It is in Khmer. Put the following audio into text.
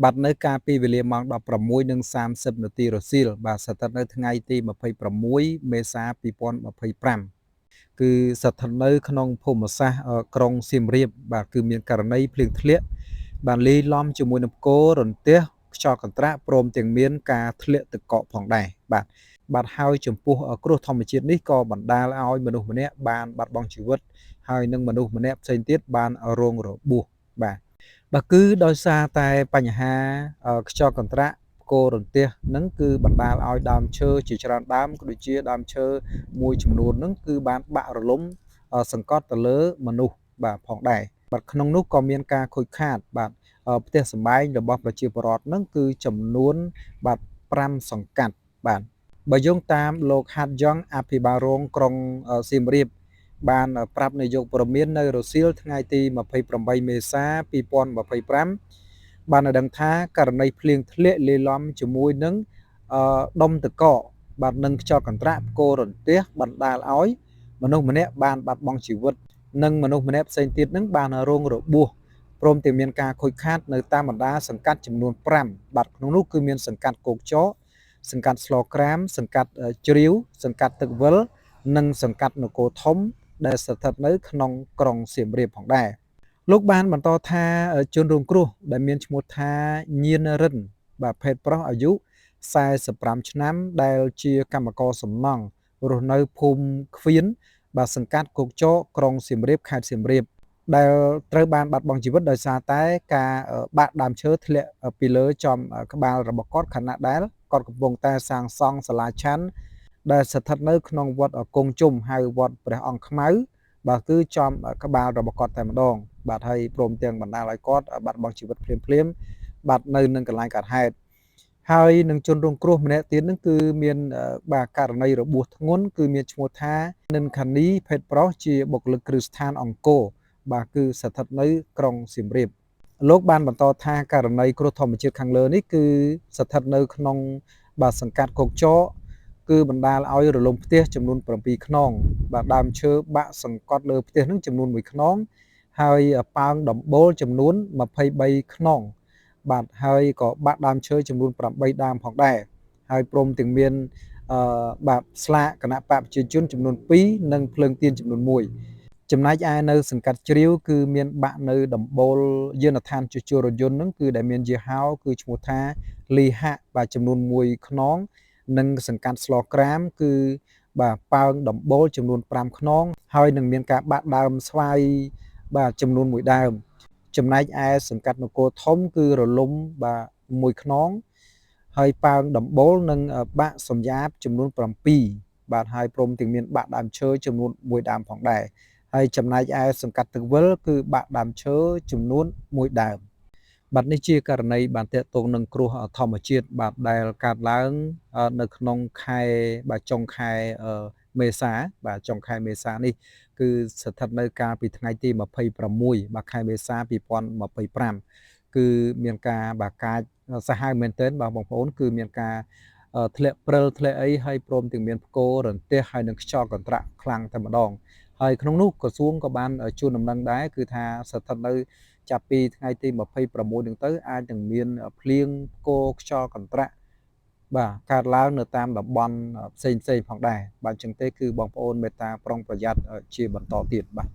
บัดในการปีเวลามองดอกประมุย1:30นาทีรสิลบาสถัดในថ្ងៃទី26មេសា2025គឺស្ថិតនៅក្នុងភូមិសាស្ត្រក្រុងសៀមរាបបាទគឺមានករណីភ្លៀងធ្លាក់បានលាយឡំជាមួយនឹងផ្គររន្ទះខ្យល់កន្ត្រាក់ព្រមទាំងមានការធ្លាក់ទឹកកកផងដែរបាទហើយចំពោះគ្រោះធម្មជាតិនេះក៏បណ្ដាលឲ្យមនុស្សម្នាក់បានបាត់បង់ជីវិតហើយនឹងមនុស្សម្នាក់ផ្សេងទៀតបានរងរបួសបាទគឺដោយសារតែបញ្ហាខ្យល់កន្ត្រាក់ផ្គររន្ទះហ្នឹងគឺបណ្ដាលឲ្យដើមឈើជាច្រើនដើមក៏ដូចជាដើមឈើមួយចំនួនហ្នឹងគឺបានបាក់រលំសង្កត់ទៅលើមនុស្សបាទផងដែរបាទក្នុងនោះក៏មានការខូចខាតបាទផ្ទះសម្បែងរបស់ប្រជាពលរដ្ឋហ្នឹងគឺចំនួនបាទ5សង្កាត់បាទបើយោងតាមលោកហាត់យ៉ងអភិបាលរងក្រុងសៀមរាបបានប្រាប់នាយកព័ត៌មាននៅរសៀលថ្ងៃទី28មេសា2025បានដឹងថាករណីភ្លៀងធ្លាក់លាយឡំជាមួយនឹងដុំទឹកកកបាទនឹងខ្យល់កន្ត្រាក់ផ្គររន្ទះបណ្ដាលឲ្យមនុស្សម្នាក់បានបាត់បង់ជីវិតនិងមនុស្សម្នាក់ផ្សេងទៀតនឹងបានរងរបួសព្រមទាំងមានការខូចខាតនៅតាមបណ្ដាសង្កាត់ចំនួន5បាទក្នុងនោះគឺមានសង្កាត់គោកចកសង្កាត់ស្លក្រាមសង្កាត់ជ្រាវសង្កាត់ទឹកវិលនិងសង្កាត់នគរធំដែលស្ថិតនៅក្នុងក្រុងសៀមរាបផងដែរលោកបានបន្តថាជនរងគ្រោះដែលមានឈ្មោះថាញៀនរិនបាទភេទប្រុសអាយុ45ឆ្នាំដែលជាកម្មករសំណង់រស់នៅភូមិខ្វៀនបាទសង្កាត់គោកចកក្រុងសៀមរាបខេត្តសៀមរាបដែលត្រូវបានបាត់បង់ជីវិតដោយសារតែការបាក់ដើមឈើធ្លាក់ពីលើចំក្បាលរបស់គាត់ខណៈដែលគាត់កំពុងតែសាងសង់សាលាឆាន់ដែលស្ថិតនៅក្នុងវត្តគង់ជុំហៅវត្តព្រះអង្គខ្មៅបាទគឺចំក្បាលរបស់គាត់តែម្ដងបាទហើយព្រមទាំងបណ្ដាលឲ្យគាត់បាត់បង់ជីវិតភ្លាមៗបាទនៅនឹងកន្លែងកើតហេតុហើយនឹងជនរងគ្រោះម្នាក់ទៀតនឹងគឺមានបាទករណីរបួសធ្ងន់គឺមានឈ្មោះថានិនខានីភេទប្រុសជាបុគ្គលិកគ្រឹះស្ថានអង្គរបាទគឺស្ថិតនៅក្រុងសៀមរាបលោកបានបន្តថាករណីគ្រោះធម្មជាតិខាងលើនេះគឺស្ថិតនៅក្នុងបាទសង្កាត់គោកចកគឺបណ្ដាលឲ្យរលំផ្ទះចំនួន7ខ្នងបាទដើមឈើបាក់សង្កត់លើផ្ទះនឹងចំនួន1ខ្នងហើយប៉ោងដំបូលចំនួន23ខ្នងបាទហើយក៏បាក់ដើមឈើចំនួន8ដើមផងដែរហើយព្រមទាំងមានបាទស្លាកគណៈបកប្រជាជនចំនួន2និងភ្លើងទៀនចំនួន1ចំណែកឯនៅសង្កាត់ជ្រាវគឺមានបាក់នៅដំបូលយានដ្ឋានជួសជុលរថយន្តនឹងគឺដែលមានយីហោគឺឈ្មោះថាលីហាក់បាទចំនួន1ខ្នងនិងសង្កាត់ស្លក្រាមគឺបាទប៉ោងដំបូលចំនួន5ខ្នងហើយនឹងមានការបាក់ដើមស្វាយបាទចំនួន1ដើមចំណែកឯសង្កាត់នគរធំគឺរលំបាទ1ខ្នងហើយប៉ោងដំបូលនិងបាក់សំយ៉ាបចំនួន7បាទហើយព្រមទាំងមានបាក់ដើមឈើចំនួន1ដើមផងដែរហើយចំណែកឯសង្កាត់ទឹកវិលគឺបាក់ដើមឈើចំនួន1ដើមបាទនេះជាករណីបានទាក់ទងនឹងគ្រោះធម្មជាតិបាទដែលកើតឡើងនៅក្នុងខែបាទចុងខែមេសាបាទចុងខែមេសានេះគឺស្ថិតនៅកាលពីថ្ងៃទី26បាទខែមេសា2025គឺមានការបាទកាចសាហាវមែនទែនបាទបងប្អូនគឺមានការធ្លាក់ព្រិលធ្លាក់អីហើយព្រមទាំងមានផ្គររន្ទះហើយនឹងខ្យល់កន្ត្រាក់ខ្លាំងតែម្ដងហើយក្នុងនោះក្រសួងក៏បានជូនដំណឹងដែរគឺថាស្ថិតនៅចាប់ពីថ្ងៃទី26នឹងទៅអាចនឹងមានភ្លៀងផ្គរខ្យល់កន្ត្រាក់បាទកើតឡើងនៅតាមតំបន់ផ្សេងៗផងដែរបាទអញ្ចឹងទេគឺបងប្អូនមេត្តាប្រុងប្រយ័ត្នជាបន្តទៀតបាទ